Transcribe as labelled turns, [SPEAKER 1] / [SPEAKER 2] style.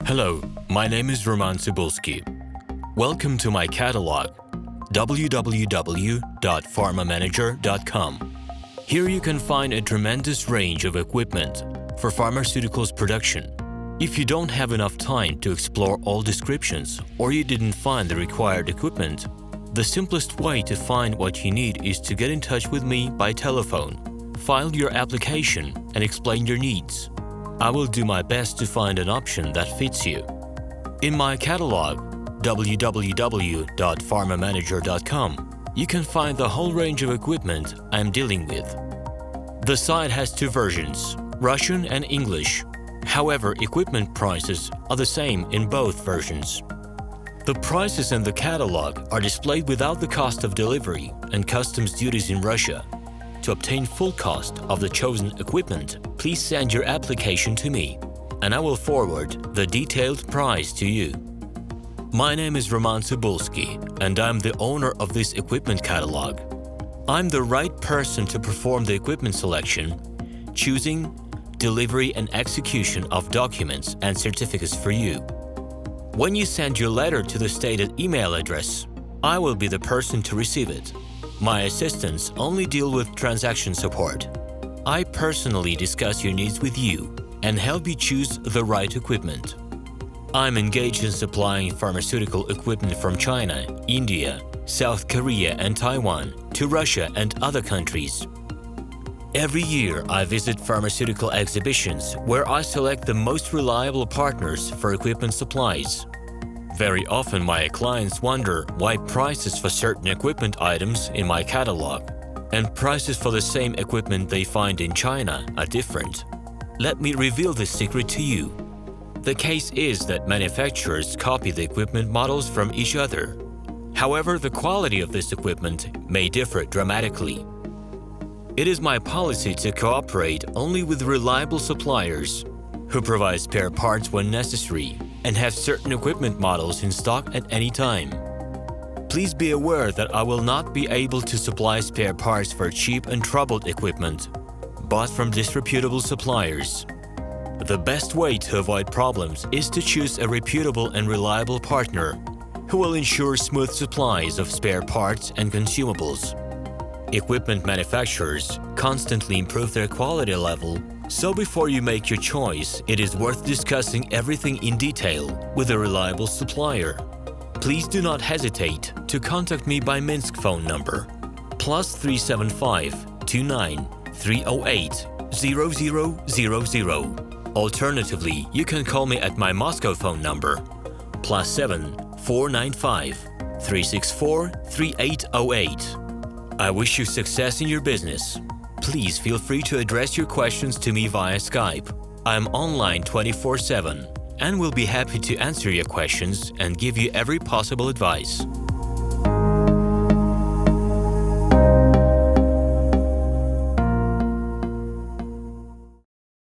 [SPEAKER 1] Hello, my name is RomanTsibulsky. Welcome to my catalog, www.pharmamanager.com. Here you can find a tremendous range of equipment for pharmaceuticals production. If you don't have enough time to explore all descriptions or you didn't find the required equipment, the simplest way to find what you need is to get in touch with me by telephone, file your application, and explain your needs. I will do my best to find an option that fits you. In my catalog, www.pharmamanager.com, you can find the whole range of equipment I am dealing with. The site has two versions, Russian and English. However, equipment prices are the same in both versions. The prices in the catalog are displayed without the cost of delivery and customs duties in Russia. To obtain full cost of the chosen equipment, please send your application to me, and I will forward the detailed price to you. My name is RomanTsibulsky, and I'm the owner of this equipment catalog. I'm the right person to perform the equipment selection, choosing, delivery and execution of documents and certificates for you. When you send your letter to the stated email address, I will be the person to receive it. My assistants only deal with transaction support. I personally discuss your needs with you and help you choose the right equipment. I'm engaged in supplying pharmaceutical equipment from China, India, South Korea and Taiwan to Russia and other countries. Every year, I visit pharmaceutical exhibitions where I select the most reliable partners for equipment supplies. Very often, my clients wonder why prices for certain equipment items in my catalog and prices for the same equipment they find in China are different. Let me reveal this secret to you. The case is that manufacturers copy the equipment models from each other. However, the quality of this equipment may differ dramatically. It is my policy to cooperate only with reliable suppliers who provide spare parts when necessary and have certain equipment models in stock at any time. Please be aware that I will not be able to supply spare parts for cheap and troubled equipment bought from disreputable suppliers. The best way to avoid problems is to choose a reputable and reliable partner who will ensure smooth supplies of spare parts and consumables. Equipment manufacturers constantly improve their quality level, so before you make your choice, it is worth discussing everything in detail with a reliable supplier. Please do not hesitate to contact me by Minsk phone number +375 29 308 0000. Alternatively, you can call me at my Moscow phone number +7 495 364 3808. I wish you success in your business. Please feel free to address your questions to me via Skype. I'm online 24/7 and will be happy to answer your questions and give you every possible advice.